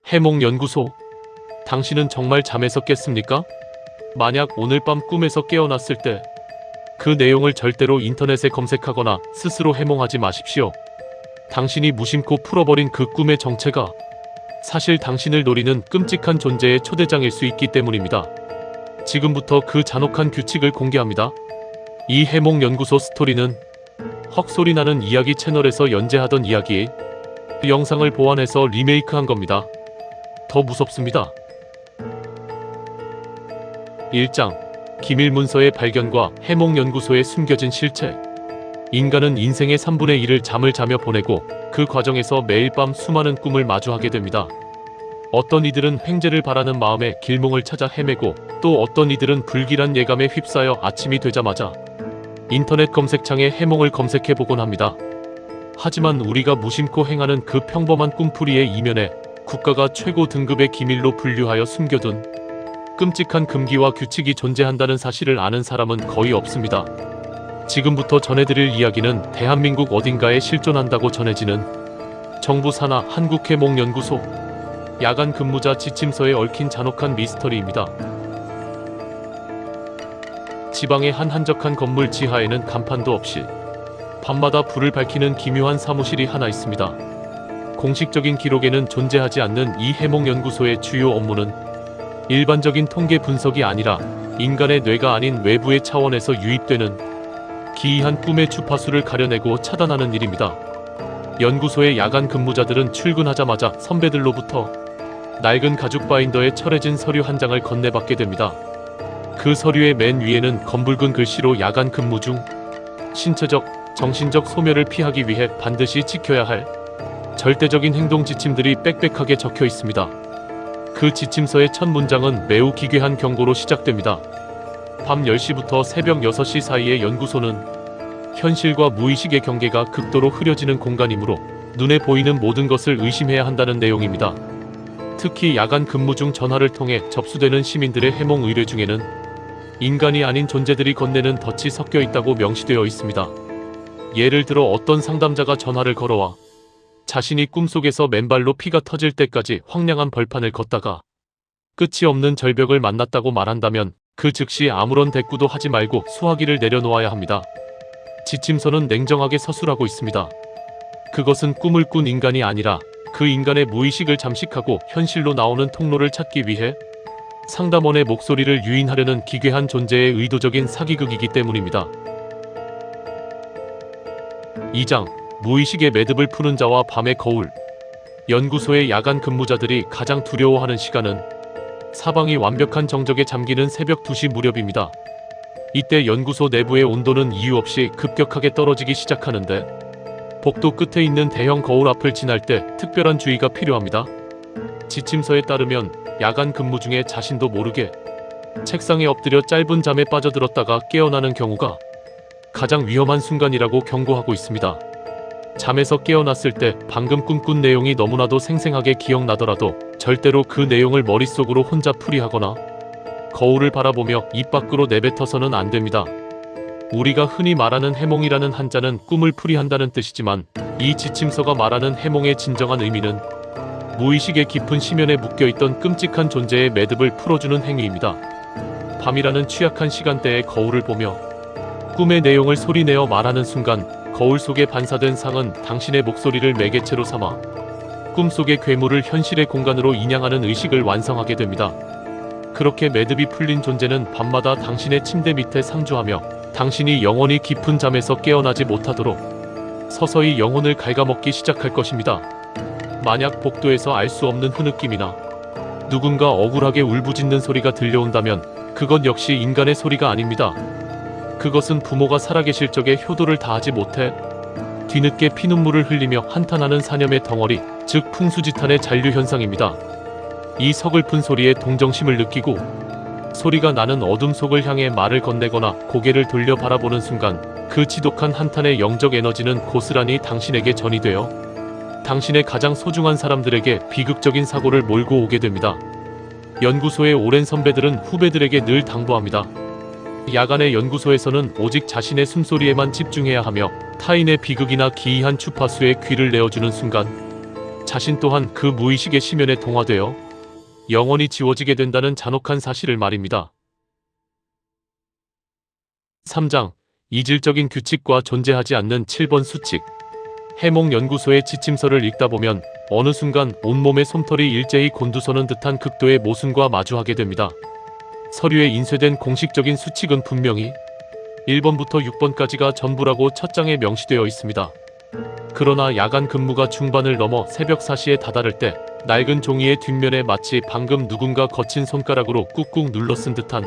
해몽연구소. 당신은 정말 잠에서 깼습니까? 만약 오늘 밤 꿈에서 깨어났을 때 그 내용을 절대로 인터넷에 검색하거나 스스로 해몽하지 마십시오. 당신이 무심코 풀어버린 그 꿈의 정체가 사실 당신을 노리는 끔찍한 존재의 초대장일 수 있기 때문입니다. 지금부터 그 잔혹한 규칙을 공개합니다. 이 해몽연구소 스토리는 헉소리나는 이야기 채널에서 연재하던 이야기의 영상을 보완해서 리메이크한 겁니다. 더 무섭습니다. 1장 기밀문서의 발견과 해몽연구소에 숨겨진 실체. 인간은 인생의 3분의 1을 잠을 자며 보내고 그 과정에서 매일 밤 수많은 꿈을 마주하게 됩니다. 어떤 이들은 횡재를 바라는 마음에 길몽을 찾아 헤매고 또 어떤 이들은 불길한 예감에 휩싸여 아침이 되자마자 인터넷 검색창에 해몽을 검색해보곤 합니다. 하지만 우리가 무심코 행하는 그 평범한 꿈풀이의 이면에 국가가 최고 등급의 기밀로 분류하여 숨겨둔 끔찍한 금기와 규칙이 존재한다는 사실을 아는 사람은 거의 없습니다. 지금부터 전해드릴 이야기는 대한민국 어딘가에 실존한다고 전해지는 정부 산하 한국해몽연구소 야간 근무자 지침서에 얽힌 잔혹한 미스터리입니다. 지방의 한 한적한 건물 지하에는 간판도 없이 밤마다 불을 밝히는 기묘한 사무실이 하나 있습니다. 공식적인 기록에는 존재하지 않는 이 해몽연구소의 주요 업무는 일반적인 통계 분석이 아니라 인간의 뇌가 아닌 외부의 차원에서 유입되는 기이한 꿈의 주파수를 가려내고 차단하는 일입니다. 연구소의 야간 근무자들은 출근하자마자 선배들로부터 낡은 가죽 바인더에 철해진 서류 한 장을 건네받게 됩니다. 그 서류의 맨 위에는 검붉은 글씨로 야간 근무 중 신체적, 정신적 소멸을 피하기 위해 반드시 지켜야 할 절대적인 행동 지침들이 빽빽하게 적혀 있습니다. 그 지침서의 첫 문장은 매우 기괴한 경고로 시작됩니다. 밤 10시부터 새벽 6시 사이의 연구소는 현실과 무의식의 경계가 극도로 흐려지는 공간이므로 눈에 보이는 모든 것을 의심해야 한다는 내용입니다. 특히 야간 근무 중 전화를 통해 접수되는 시민들의 해몽 의뢰 중에는 인간이 아닌 존재들이 건네는 덫이 섞여 있다고 명시되어 있습니다. 예를 들어 어떤 상담자가 전화를 걸어와 자신이 꿈속에서 맨발로 피가 터질 때까지 황량한 벌판을 걷다가 끝이 없는 절벽을 만났다고 말한다면 그 즉시 아무런 대꾸도 하지 말고 수화기를 내려놓아야 합니다. 지침서는 냉정하게 서술하고 있습니다. 그것은 꿈을 꾼 인간이 아니라 그 인간의 무의식을 잠식하고 현실로 나오는 통로를 찾기 위해 상담원의 목소리를 유인하려는 기괴한 존재의 의도적인 사기극이기 때문입니다. 2장 무의식의 매듭을 푸는 자와 밤의 거울. 연구소의 야간 근무자들이 가장 두려워하는 시간은 사방이 완벽한 정적에 잠기는 새벽 2시 무렵입니다. 이때 연구소 내부의 온도는 이유 없이 급격하게 떨어지기 시작하는데 복도 끝에 있는 대형 거울 앞을 지날 때 특별한 주의가 필요합니다. 지침서에 따르면 야간 근무 중에 자신도 모르게 책상에 엎드려 짧은 잠에 빠져들었다가 깨어나는 경우가 가장 위험한 순간이라고 경고하고 있습니다. 잠에서 깨어났을 때 방금 꿈꾼 내용이 너무나도 생생하게 기억나더라도 절대로 그 내용을 머릿속으로 혼자 풀이하거나 거울을 바라보며 입 밖으로 내뱉어서는 안 됩니다. 우리가 흔히 말하는 해몽이라는 한자는 꿈을 풀이한다는 뜻이지만 이 지침서가 말하는 해몽의 진정한 의미는 무의식의 깊은 심연에 묶여있던 끔찍한 존재의 매듭을 풀어주는 행위입니다. 밤이라는 취약한 시간대에 거울을 보며 꿈의 내용을 소리내어 말하는 순간 거울 속에 반사된 상은 당신의 목소리를 매개체로 삼아 꿈속의 괴물을 현실의 공간으로 인양하는 의식을 완성하게 됩니다. 그렇게 매듭이 풀린 존재는 밤마다 당신의 침대 밑에 상주하며 당신이 영원히 깊은 잠에서 깨어나지 못하도록 서서히 영혼을 갉아먹기 시작할 것입니다. 만약 복도에서 알 수 없는 흐느낌이나 누군가 억울하게 울부짖는 소리가 들려온다면 그것 역시 인간의 소리가 아닙니다. 그것은 부모가 살아계실 적에 효도를 다하지 못해 뒤늦게 피눈물을 흘리며 한탄하는 사념의 덩어리, 즉 풍수지탄의 잔류현상입니다. 이 서글픈 소리에 동정심을 느끼고 소리가 나는 어둠 속을 향해 말을 건네거나 고개를 돌려 바라보는 순간 그 지독한 한탄의 영적 에너지는 고스란히 당신에게 전이되어 당신의 가장 소중한 사람들에게 비극적인 사고를 몰고 오게 됩니다. 연구소의 오랜 선배들은 후배들에게 늘 당부합니다. 야간의 연구소에서는 오직 자신의 숨소리에만 집중해야 하며 타인의 비극이나 기이한 주파수에 귀를 내어주는 순간 자신 또한 그 무의식의 심연에 동화되어 영원히 지워지게 된다는 잔혹한 사실을 말입니다. 3장. 이질적인 규칙과 존재하지 않는 7번 수칙. 해몽연구소의 지침서를 읽다 보면 어느 순간 온몸의 솜털이 일제히 곤두서는 듯한 극도의 모순과 마주하게 됩니다. 서류에 인쇄된 공식적인 수칙은 분명히 1번부터 6번까지가 전부라고 첫 장에 명시되어 있습니다. 그러나 야간 근무가 중반을 넘어 새벽 4시에 다다를 때 낡은 종이의 뒷면에 마치 방금 누군가 거친 손가락으로 꾹꾹 눌러 쓴 듯한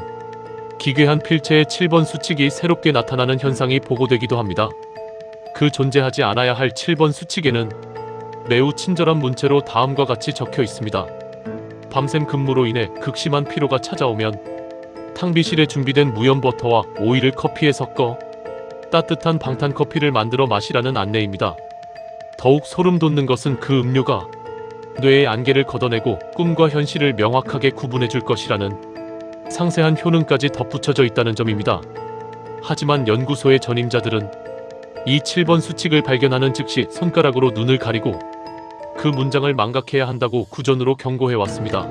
기괴한 필체의 7번 수칙이 새롭게 나타나는 현상이 보고되기도 합니다. 그 존재하지 않아야 할 7번 수칙에는 매우 친절한 문체로 다음과 같이 적혀 있습니다. 밤샘 근무로 인해 극심한 피로가 찾아오면 탕비실에 준비된 무염버터와 오일을 커피에 섞어 따뜻한 방탄커피를 만들어 마시라는 안내입니다. 더욱 소름 돋는 것은 그 음료가 뇌의 안개를 걷어내고 꿈과 현실을 명확하게 구분해 줄 것이라는 상세한 효능까지 덧붙여져 있다는 점입니다. 하지만 연구소의 전임자들은 이 7번 수칙을 발견하는 즉시 손가락으로 눈을 가리고 그 문장을 망각해야 한다고 구전으로 경고해 왔습니다.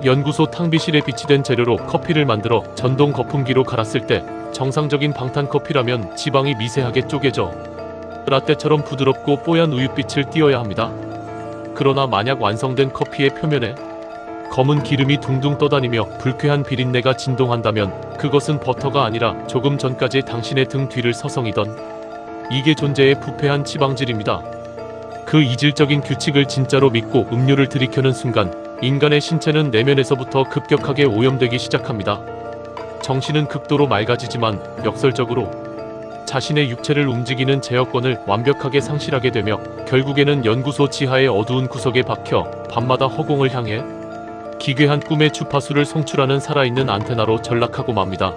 연구소 탕비실에 비치된 재료로 커피를 만들어 전동 거품기로 갈았을 때 정상적인 방탄커피라면 지방이 미세하게 쪼개져 라떼처럼 부드럽고 뽀얀 우윳빛을 띄어야 합니다. 그러나 만약 완성된 커피의 표면에 검은 기름이 둥둥 떠다니며 불쾌한 비린내가 진동한다면 그것은 버터가 아니라 조금 전까지 당신의 등 뒤를 서성이던 이게 존재의 부패한 지방질입니다. 그 이질적인 규칙을 진짜로 믿고 음료를 들이켜는 순간 인간의 신체는 내면에서부터 급격하게 오염되기 시작합니다. 정신은 극도로 맑아지지만 역설적으로 자신의 육체를 움직이는 제어권을 완벽하게 상실하게 되며 결국에는 연구소 지하의 어두운 구석에 박혀 밤마다 허공을 향해 기괴한 꿈의 주파수를 송출하는 살아있는 안테나로 전락하고 맙니다.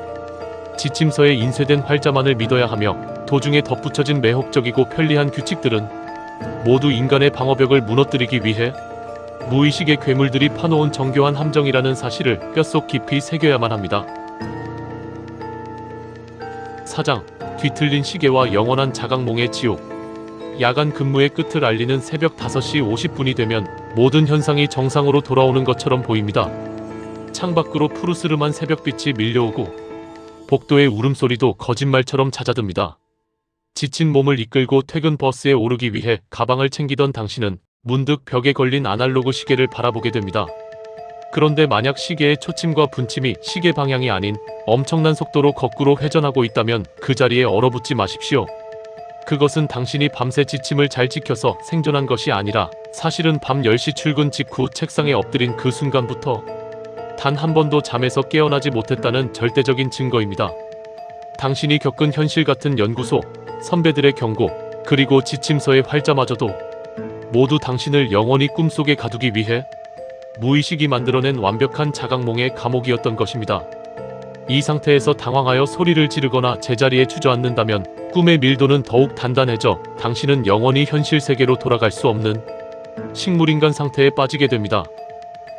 지침서에 인쇄된 활자만을 믿어야 하며 도중에 덧붙여진 매혹적이고 편리한 규칙들은 모두 인간의 방어벽을 무너뜨리기 위해 무의식의 괴물들이 파놓은 정교한 함정이라는 사실을 뼛속 깊이 새겨야만 합니다. 4장. 뒤틀린 시계와 영원한 자각몽의 지옥. 야간 근무의 끝을 알리는 새벽 5시 50분이 되면 모든 현상이 정상으로 돌아오는 것처럼 보입니다. 창밖으로 푸르스름한 새벽빛이 밀려오고 복도의 울음소리도 거짓말처럼 잦아듭니다. 지친 몸을 이끌고 퇴근 버스에 오르기 위해 가방을 챙기던 당신은 문득 벽에 걸린 아날로그 시계를 바라보게 됩니다. 그런데 만약 시계의 초침과 분침이 시계 방향이 아닌 엄청난 속도로 거꾸로 회전하고 있다면 그 자리에 얼어붙지 마십시오. 그것은 당신이 밤새 지침을 잘 지켜서 생존한 것이 아니라 사실은 밤 10시 출근 직후 책상에 엎드린 그 순간부터 단 한 번도 잠에서 깨어나지 못했다는 절대적인 증거입니다. 당신이 겪은 현실 같은 연구소, 선배들의 경고, 그리고 지침서의 활자마저도 모두 당신을 영원히 꿈속에 가두기 위해 무의식이 만들어낸 완벽한 자각몽의 감옥이었던 것입니다. 이 상태에서 당황하여 소리를 지르거나 제자리에 주저앉는다면 꿈의 밀도는 더욱 단단해져 당신은 영원히 현실 세계로 돌아갈 수 없는 식물인간 상태에 빠지게 됩니다.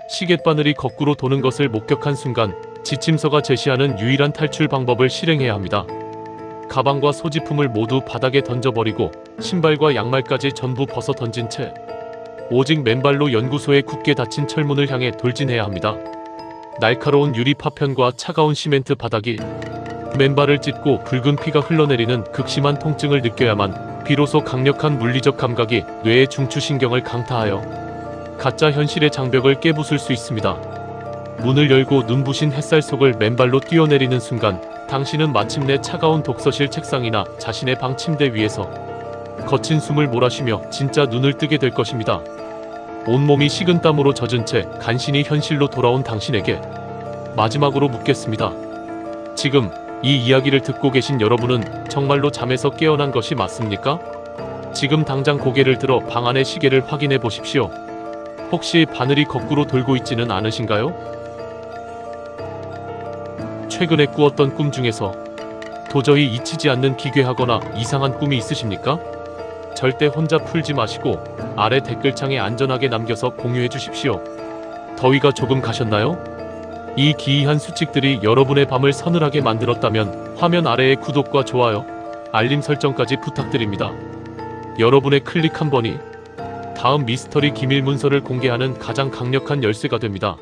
시계바늘이 거꾸로 도는 것을 목격한 순간 지침서가 제시하는 유일한 탈출 방법을 실행해야 합니다. 가방과 소지품을 모두 바닥에 던져버리고 신발과 양말까지 전부 벗어 던진 채 오직 맨발로 연구소의 굳게 닫힌 철문을 향해 돌진해야 합니다. 날카로운 유리 파편과 차가운 시멘트 바닥이 맨발을 찢고 붉은 피가 흘러내리는 극심한 통증을 느껴야만 비로소 강력한 물리적 감각이 뇌의 중추신경을 강타하여 가짜 현실의 장벽을 깨부술 수 있습니다. 문을 열고 눈부신 햇살 속을 맨발로 뛰어내리는 순간 당신은 마침내 차가운 독서실 책상이나 자신의 방 침대 위에서 거친 숨을 몰아쉬며 진짜 눈을 뜨게 될 것입니다. 온몸이 식은땀으로 젖은 채 간신히 현실로 돌아온 당신에게 마지막으로 묻겠습니다. 지금 이 이야기를 듣고 계신 여러분은 정말로 잠에서 깨어난 것이 맞습니까? 지금 당장 고개를 들어 방 안의 시계를 확인해 보십시오. 혹시 바늘이 거꾸로 돌고 있지는 않으신가요? 최근에 꾸었던 꿈 중에서 도저히 잊히지 않는 기괴하거나 이상한 꿈이 있으십니까? 절대 혼자 풀지 마시고 아래 댓글창에 안전하게 남겨서 공유해 주십시오. 더위가 조금 가셨나요? 이 기이한 수칙들이 여러분의 밤을 서늘하게 만들었다면 화면 아래의 구독과 좋아요, 알림 설정까지 부탁드립니다. 여러분의 클릭 한 번이 다음 미스터리 기밀 문서를 공개하는 가장 강력한 열쇠가 됩니다.